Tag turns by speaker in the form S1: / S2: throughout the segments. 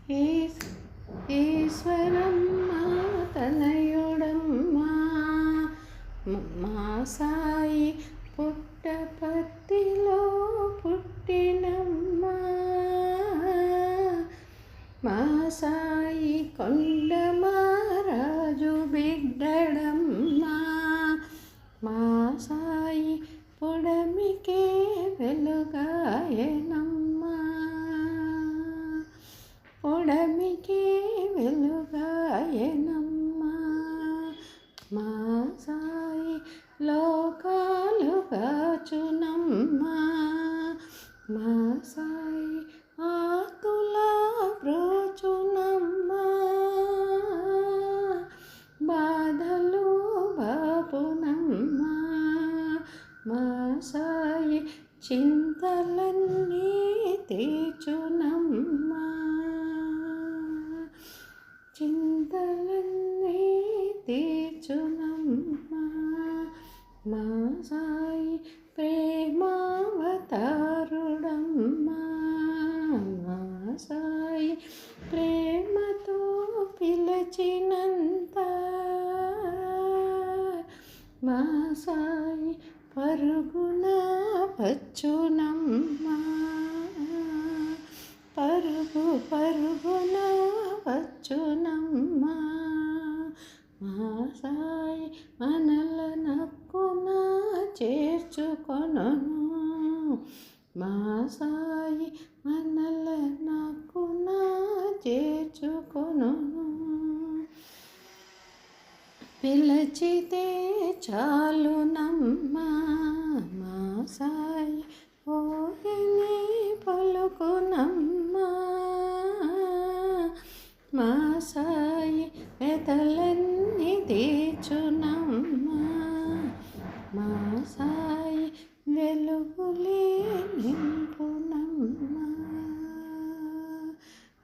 S1: is Eshwaramma తనయుడమ్మ మా సాయి పుట్టపర్తిలో పుట్టినమ్మ మా సాయి కొండమారాజు బిడ్డడమ్మ మా సాయి పుడమికే వెలుగాయనమ్మ పుడమికే వెలుగాయనమ్మ మా సాయి లోకాలు గాచునమ్మ మా సాయి ఆతులా బ్రోచునమ్మ బాధలు బాపునమ్మ మా సాయి చింతలన్నీ తీర్చునమ్మ చింతలన్నీ తీర్చునమ్మ మా సాయి ప్రేమావతారుడమ్మ మా సాయి ప్రేమతో పిలచినంత మా సాయి పరుగున వచ్చునమ్మ పరుగు పరుగున వచ్చునమ్మ మా సాయి మనల నక్కున చేర్చుకొనును మా సాయి మనల నక్కున చేర్చుకొనును పిలచితే చాలునమ్మ మా సాయి ఓహిని పలుకునమ్మ మా సాయి వెతలన్నీ తీర్చునమ్మ మా సాయి వెలుగులే నింపునమ్మ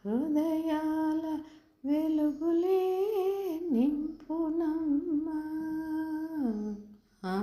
S1: హృదయాల వెలుగులే నింపునమ్మ మా